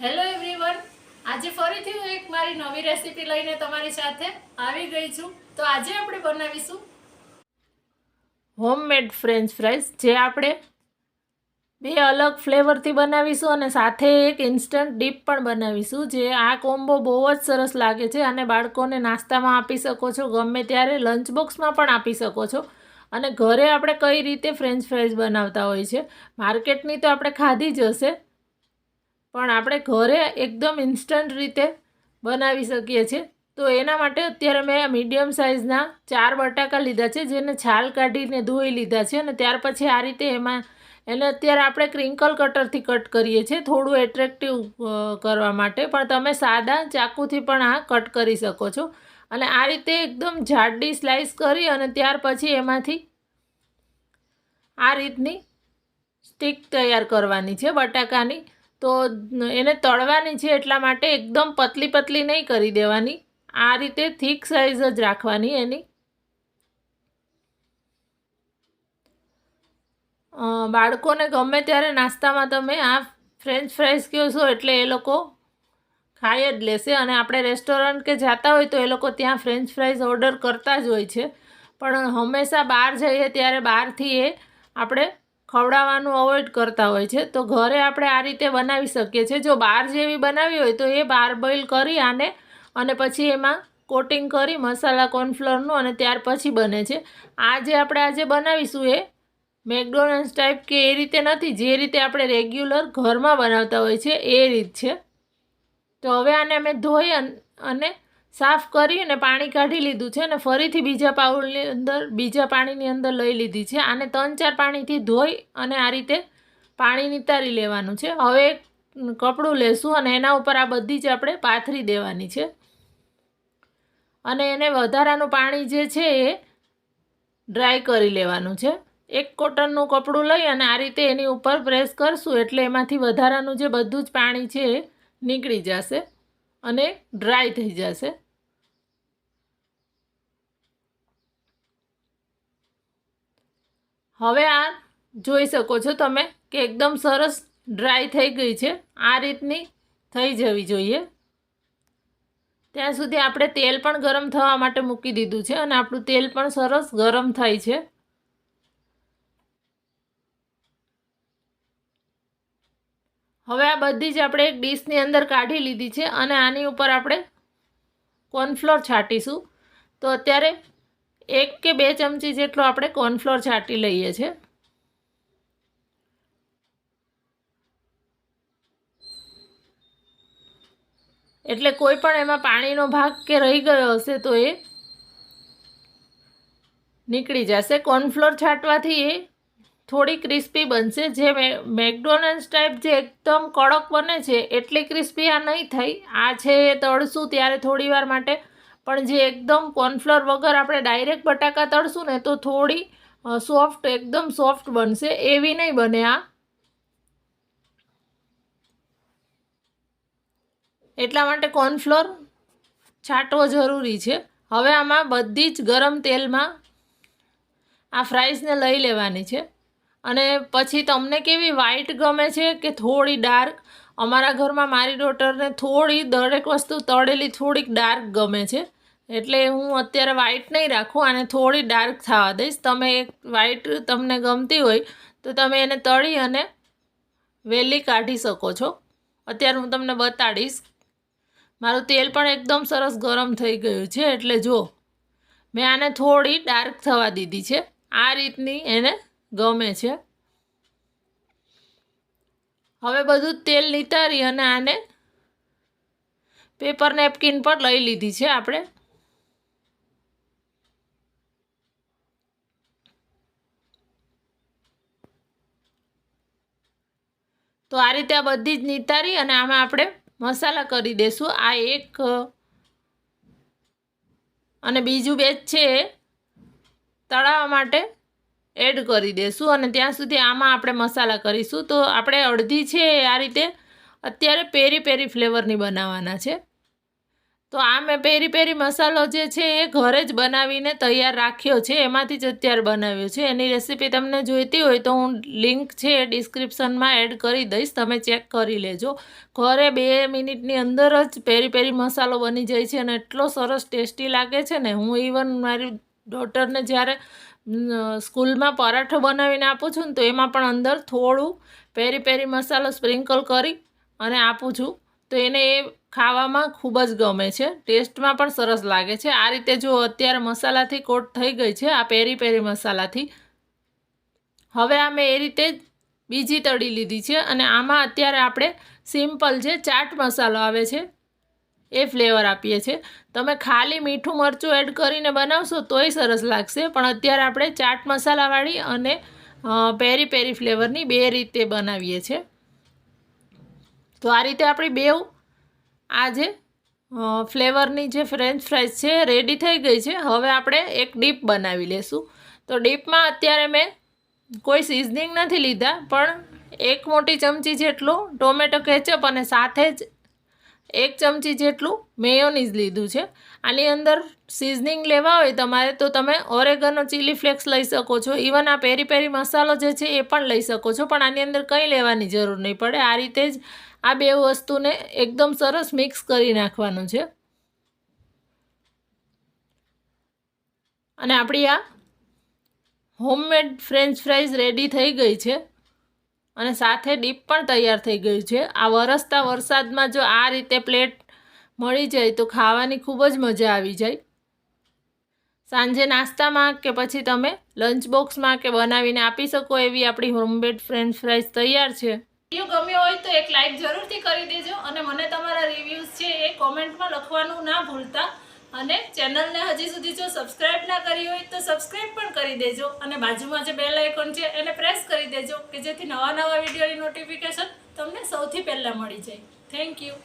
Hello everyone, આજે ફરીથી હું એક મારી નવી રેસીપી લઈને તમારી સાથે આવી ગઈ છું. તો આજે આપણે બનાવીશું હોમમેડ ફ્રેન્ચ ફ્રાઈઝ, જે આપણે બે અલગ ફ્લેવરથી બનાવીશું અને સાથે એક ઇન્સ્ટન્ટ ડીપ પણ બનાવીશું. જે આ કોમ્બો બહુ જ સરસ લાગે છે અને બાળકોને નાસ્તામાં આપી શકો છો, ગમે ત્યારે લંચ બોક્સમાં પણ આપી શકો છો. અને ઘરે આપણે કઈ રીતે ફ્રેન્ચ ફ્રાઈઝ બનાવતા હોય છે, માર્કેટની તો આપણે ખાધી જ હશે, પણ આપણે ઘરે એકદમ ઇન્સ્ટન્ટ રીતે બનાવી શકીએ છીએ. તો એના માટે અત્યારે મેં મીડિયમ સાઇઝના 4 બટાકા લીધા છે, જેને છાલ કાઢીને ધોઈ લીધા છે. અને ત્યાર પછી આ રીતે એને અત્યારે આપણે ક્રિંકલ કટરથી કટ કરીએ છીએ, થોડું એટ્રેક્ટિવ કરવા માટે, પણ તમે સાદા ચાકુથી પણ આ કટ કરી શકો છો. અને આ રીતે એકદમ જાડી સ્લાઇસ કરી અને ત્યાર પછી એમાંથી આ રીતની સ્ટીક તૈયાર કરવાની છે બટાકાની. તો એને તળવાની છે, એટલા માટે એકદમ પતલી પતલી નહીં કરી દેવાની, આ રીતે થીક સાઇઝ જ રાખવાની એની. બાળકોને ગમે ત્યારે નાસ્તામાં તમે આ ફ્રેન્ચ ફ્રાઈઝ કહેશો એટલે એ લોકો ખાઈ જ લેશે. અને આપણે રેસ્ટોરન્ટ કે જતા હોય તો એ લોકો ત્યાં ફ્રેન્ચ ફ્રાઈઝ ઓર્ડર કરતા જ હોય છે, પણ હંમેશા બહાર જઈએ ત્યારે બહારથી એ આપણે ખવડાવવાનું અવોઇડ કરતા હોય છે. તો ઘરે આપણે આ રીતે બનાવી શકીએ છીએ. જો બહાર જેવી બનાવી હોય તો એ બાર બોઇલ કરી આને અને પછી એમાં કોટિંગ કરી મસાલા કોર્નફ્લોરનું, અને ત્યાર પછી બને છે. આ જે આપણે આજે બનાવીશું એ મેકડોનલ્ડ્સ ટાઈપ કે એ રીતે નથી, જે રીતે આપણે રેગ્યુલર ઘરમાં બનાવતા હોય છે એ રીત છે. તો હવે આને અમે ધોઈ અને સાફ કરી અને પાણી કાઢી લીધું છે, અને ફરીથી બીજા પાણીની અંદર લઈ લીધી છે. આને 3-4 પાણીથી ધોઈ અને આ રીતે પાણી નિતારી લેવાનું છે. હવે એક કપડું લેશું અને એના ઉપર આ બધી જ આપણે પાથરી દેવાની છે. અને એને વધારાનું પાણી જે છે એ ડ્રાય કરી લેવાનું છે. એક કોટનનું કપડું લઈ અને આ રીતે એની ઉપર પ્રેસ કરશું એટલે એમાંથી વધારાનું જે બધું જ પાણી છે એ નીકળી જશે અને ડ્રાય થઈ જશે. હવે આ જોઈ શકો છો તમે કે એકદમ સરસ ડ્રાય થઈ ગઈ છે. આ રીતની થઈ જવી જોઈએ. ત્યાં સુધી આપણે તેલ પણ ગરમ થવા માટે મૂકી દીધું છે અને આપણું તેલ પણ સરસ ગરમ થાય છે. હવે આ બધી જ આપણે એક ડીશની અંદર કાઢી લીધી છે અને આની ઉપર આપણે કોર્નફ્લોર છાંટીશું. તો અત્યારે 1 કે 2 ચમચી જેટલો આપણે કોર્નફ્લોર છાંટી લઈએ છીએ. એટલે કોઈ પણ એમાં પાણીનો ભાગ કે રહી ગયો હશે તો એ નીકળી જશે. કોર્નફ્લોર છાંટવાથી એ થોડી ક્રિસ્પી બનશે. જે મેકડોનલ્ડ્સ ટાઈપ જે એકદમ કડક બને છે એટલી ક્રિસ્પી આ નહીં થઈ. આ છે એ તળશું ત્યારે થોડી વાર માટે, પણ જે એકદમ કોર્નફ્લોર વગર આપણે ડાયરેક્ટ બટાકા તળશું ને તો થોડી સોફ્ટ, એકદમ સોફ્ટ બનશે, એવી નહીં બને આ. એટલા માટે કોર્નફ્લોર છાંટવો જરૂરી છે. હવે આમાં બધી જ ગરમ તેલમાં આ ફ્રાઈઝને લઈ લેવાની છે. અને પછી તમને કેવી વ્હાઈટ ગમે છે કે થોડી ડાર્ક? અમારા ઘરમાં મારી ડોટરને થોડી દરેક વસ્તુ તળેલી થોડીક ડાર્ક ગમે છે, એટલે હું અત્યારે વ્હાઈટ નહીં રાખું, આને થોડી ડાર્ક થવા દઈશ. તમે એક વ્હાઈટ તમને ગમતી હોય તો તમે એને તળી અને વેલી કાઢી શકો છો. અત્યારે હું તમને બતાડીશ. મારું તેલ પણ એકદમ સરસ ગરમ થઈ ગયું છે, એટલે જો મેં આને થોડી ડાર્ક થવા દીધી છે. આ રીતની એને ગમે છે. હવે બધું તેલ નિતારી અને આને પેપર નેપકિન પર લઈ લીધી છે આપણે. તો આ રીતે આ બધી જ નિતારી અને આમાં આપણે મસાલા કરી દઈશું. આ એક અને બીજું બેચ છે એ તળાવવા માટે એડ કરી દઈશું. અને ત્યાં સુધી આમાં આપણે મસાલા કરીશું. તો આપણે અડધી છે આ રીતે અત્યારે પેરી પેરી ફ્લેવરની બનાવવાના છે. તો આ મેં પેરી પેરી મસાલો જે છે એ ઘરે જ બનાવીને તૈયાર રાખ્યો છે, એમાંથી જ અત્યારે બનાવ્યો છે. એની રેસીપી તમને જોઈતી હોય તો હું લિંક છે એ ડિસ્ક્રિપ્શનમાં એડ કરી દઈશ, તમે ચેક કરી લેજો. ઘરે 2 મિનિટની અંદર જ પેરી પેરી મસાલો બની જાય છે અને એટલો સરસ ટેસ્ટી લાગે છે ને. હું ઇવન મારી ડોટરને જ્યારે સ્કૂલમાં પરાઠો બનાવીને આપું છું ને તો એમાં પણ અંદર થોડું પેરી પેરી મસાલો સ્પ્રિંકલ કરી અને આપું છું, તો એને એ ખાવામાં ખૂબ જ ગમે છે, ટેસ્ટમાં પણ સરસ લાગે છે. આ રીતે જો અત્યારે મસાલાથી કોટ થઈ ગઈ છે આ પેરી પેરી મસાલાથી. હવે આ મેં એ રીતે જ બીજી તળી લીધી છે અને આમાં અત્યારે આપણે સિમ્પલ જે ચાટ મસાલો આવે છે એ ફ્લેવર આપીએ છીએ. તમે ખાલી મીઠું મરચું એડ કરીને બનાવશો તોય સરસ લાગશે, પણ અત્યારે આપણે ચાટ મસાલાવાળી અને પેરી પેરી ફ્લેવરની 2 રીતે બનાવીએ છીએ. તો આ રીતે આપણી બેવ આ જે ફ્લેવરની જે ફ્રેન્ચ ફ્રાઈઝ છે રેડી થઈ ગઈ છે. હવે આપણે એક ડીપ બનાવી લેશું. તો ડીપમાં અત્યારે મેં કોઈ સિઝનિંગ નથી લીધા, પણ 1 મોટી ચમચી જેટલું ટોમેટો કેચઅપ અને સાથે જ 1 ચમચી જેટલું મેયોનીઝ લીધું છે. આની અંદર સિઝનિંગ લેવા હોય તમારે તો તમે ઓરેગનો ચીલી ફ્લેક્સ લઈ શકો છો, ઇવન આ પેરી પેરી મસાલો જે છે એ પણ લઈ શકો છો, પણ આની અંદર કંઈ લેવાની જરૂર નહીં પડે. આ રીતે જ આ 2 વસ્તુને એકદમ સરસ મિક્સ કરી નાખવાનું છે. અને આપણી આ હોમમેડ ફ્રેન્ચ ફ્રાઈઝ રેડી થઈ ગઈ છે અને સાથે ડીપ પણ તૈયાર થઈ ગયું છે. આ વરસતા વરસાદમાં જો આ રીતે પ્લેટ મળી જાય તો ખાવાની ખૂબ જ મજા આવી જાય. સાંજે નાસ્તામાં કે પછી તમે લંચ બોક્સમાં કે બનાવીને આપી શકો એવી આપણી હોમમેડ ફ્રેન્ચ ફ્રાઈઝ તૈયાર છે. વિડીયો ગમ્યો હોય તો એક લાઈક જરૂરથી કરી દેજો અને મને તમારા રિવ્યૂઝ છે એ કોમેન્ટમાં લખવાનું ના ભૂલતા. અને ચેનલને હજી સુધી જો સબસ્ક્રાઈબ ના કરી હોય તો સબસ્ક્રાઈબ પણ કરી દેજો અને બાજુમાં જે બેલ આઇકોન છે એને પ્રેસ કરી દેજો કે જેથી નવા વિડીયોની નોટિફિકેશન તમને સૌથી પહેલાં મળી જાય. Thank you.